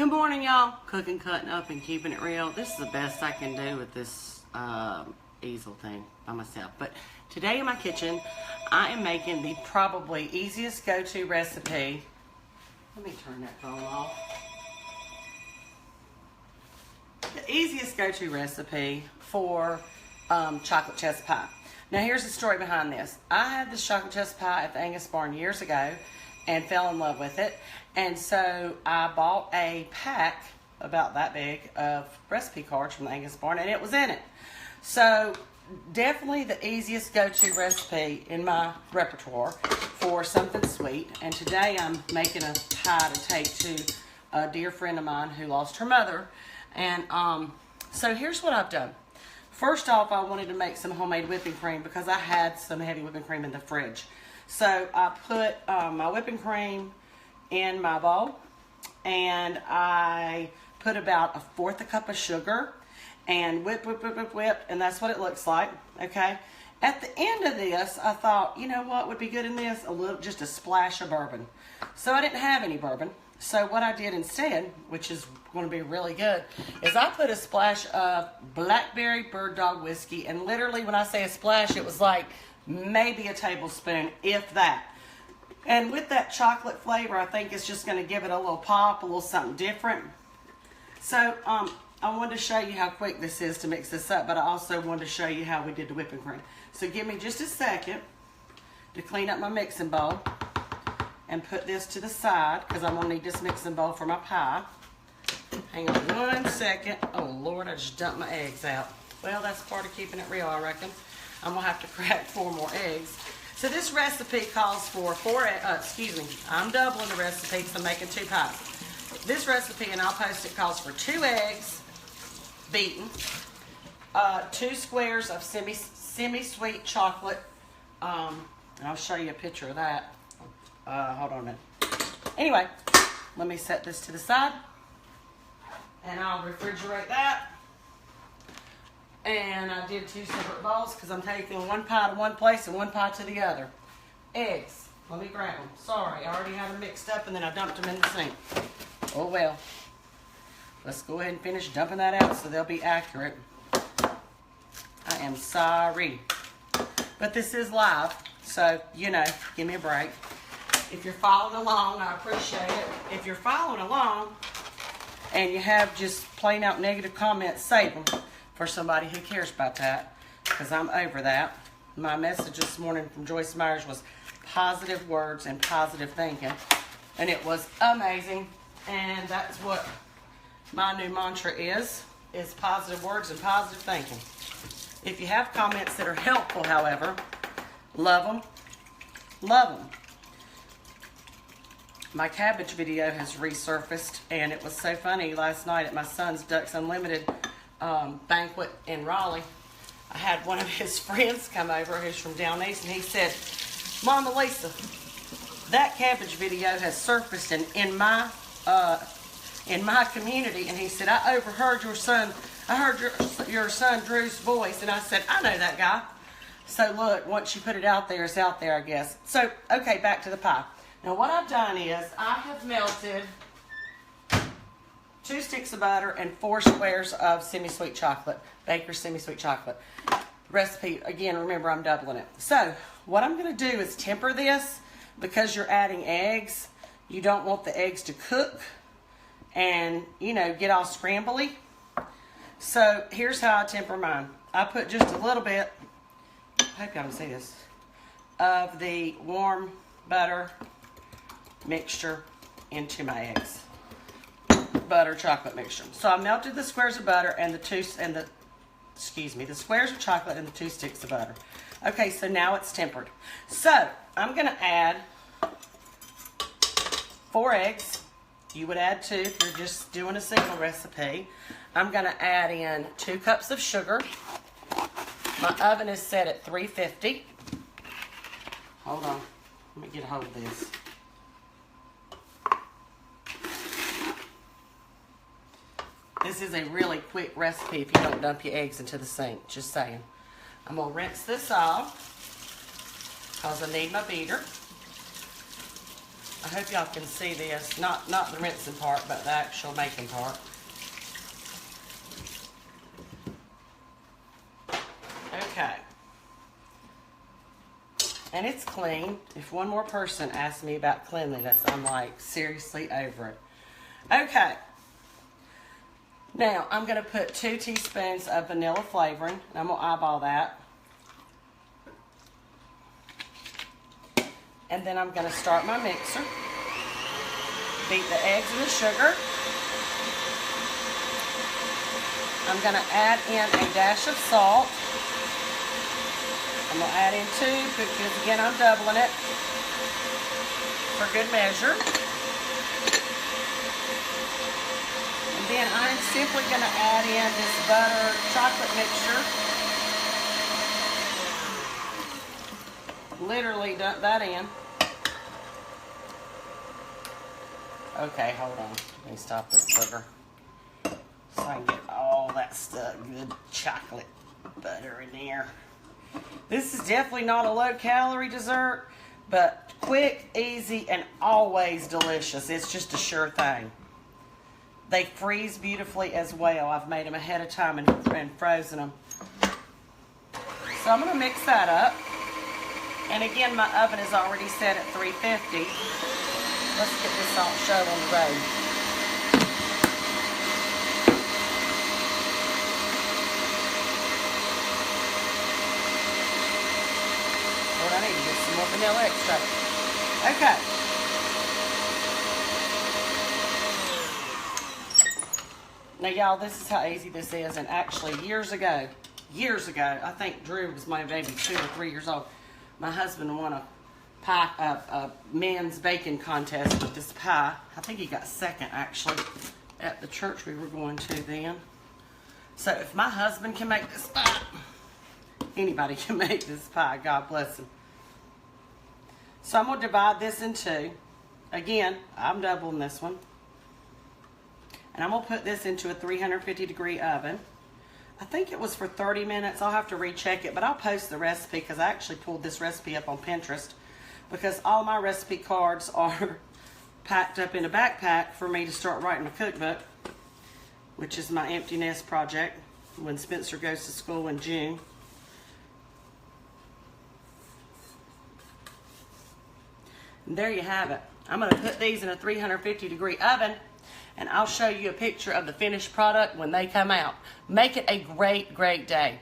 Good morning, y'all. Cooking, cutting up, and keeping it real. This is the best I can do with this easel thing by myself. But today in my kitchen, I am making the probably easiest go-to recipe. Let me turn that phone off. The easiest go-to recipe for chocolate chess pie. Now here's the story behind this. I had this chocolate chess pie at the Angus barn years ago and fell in love with it. And so I bought a pack about that big of recipe cards from the Angus barn, and it was in it. So definitely the easiest go-to recipe in my repertoire for something sweet. And today I'm making a pie to take to a dear friend of mine who lost her mother. And so here's what I've done. First off, I wanted to make some homemade whipping cream because I had some heavy whipping cream in the fridge. So I put my whipping cream in my bowl, and I put about 1/4 cup of sugar and whip, and that's what it looks like, okay? At the end of this, I thought, you know what would be good in this? Just a splash of bourbon. So I didn't have any bourbon. So what I did instead, which is going to be really good, is I put a splash of Blackberry Bird Dog whiskey, and literally when I say a splash, it was like maybe a tablespoon, if that. And with that chocolate flavor, I think it's just going to give it a little pop, a little something different. So I wanted to show you how quick this is to mix this up, but I also wanted to show you how we did the whipping cream. So give me just a second to clean up my mixing bowl and put this to the side, because I'm going to need this mixing bowl for my pie. Hang on 1 second. Oh, Lord, I just dumped my eggs out. Well, that's part of keeping it real, I reckon. I'm going to have to crack 4 more eggs. So this recipe calls for I'm doubling the recipe because I'm making 2 pies. This recipe, and I'll post it, calls for 2 eggs beaten, 2 squares of semi-sweet chocolate, and I'll show you a picture of that. Hold on a minute. Anyway, let me set this to the side, and I'll refrigerate that. And I did 2 separate bowls because I'm taking 1 pie to one place and 1 pie to the other. Eggs. Let me grab them. Sorry, I already had them mixed up and then I dumped them in the sink. Oh well. Let's go ahead and finish dumping that out so they'll be accurate. I am sorry. But this is live, so, you know, give me a break. If you're following along, I appreciate it. If you're following along and you have just plain out negative comments, save them for somebody who cares about that, because I'm over that. My message this morning from Joyce Myers was positive words and positive thinking, and it was amazing. And that's what my new mantra is positive words and positive thinking. If you have comments that are helpful, however, love them. Love them. My cabbage video has resurfaced, and it was so funny. Last night at my son's Ducks Unlimited banquet in Raleigh, I had one of his friends come over who's from down east, and he said, Mama Lisa, that cabbage video has surfaced in my community, and he said, I overheard your son, I heard your son Drew's voice, and I said, I know that guy. So look, once you put it out there, it's out there, I guess. So, okay, back to the pie. Now what I've done is I have melted 2 sticks of butter and 4 squares of semi-sweet chocolate, Baker's semi-sweet chocolate. Recipe, again, remember I'm doubling it. So what I'm going to do is temper this, because you're adding eggs. You don't want the eggs to cook and, you know, get all scrambly. So here's how I temper mine. I put just a little bit, I hope y'all can see this, of the warm butter mixture into my eggs. Butter chocolate mixture. So I melted the squares of butter and the squares of chocolate and the 2 sticks of butter. Okay, so now it's tempered. So I'm going to add 4 eggs. You would add 2 if you're just doing a single recipe. I'm going to add in 2 cups of sugar. My oven is set at 350. Hold on. Let me get a hold of this. This is a really quick recipe if you don't dump your eggs into the sink, just saying. I'm going to rinse this off because I need my beater. I hope y'all can see this. Not the rinsing part, but the actual making part. Okay. And it's clean. If one more person asks me about cleanliness, I'm like, seriously over it. Okay. Now, I'm going to put 2 teaspoons of vanilla flavoring. And I'm going to eyeball that. And then I'm going to start my mixer. Beat the eggs and the sugar. I'm going to add in a dash of salt. I'm going to add in 2 because, again, I'm doubling it for good measure. And then I'm simply going to add in this butter chocolate mixture. Literally dump that in. Okay, hold on. Let me stop this sugar so I can get all that stuff, good chocolate butter in there. This is definitely not a low-calorie dessert, but quick, easy, and always delicious. It's just a sure thing. They freeze beautifully as well. I've made them ahead of time and frozen them. So I'm going to mix that up. And again, my oven is already set at 350. Let's get this all shut on the road. Lord, I need to get some more vanilla extract. Okay. Now, y'all, this is how easy this is. And actually, years ago, I think Drew was maybe 2 or 3 years old. My husband won a men's baking contest with this pie. I think he got second, actually, at the church we were going to then. So if my husband can make this pie, anybody can make this pie. God bless him. So I'm going to divide this in 2. Again, I'm doubling this one. And I'm going to put this into a 350-degree oven. I think it was for 30 minutes. I'll have to recheck it, but I'll post the recipe because I actually pulled this recipe up on Pinterest because all my recipe cards are packed up in a backpack for me to start writing a cookbook, which is my empty nest project when Spencer goes to school in June. And there you have it. I'm going to put these in a 350-degree oven, and I'll show you a picture of the finished product when they come out. Make it a great, great day.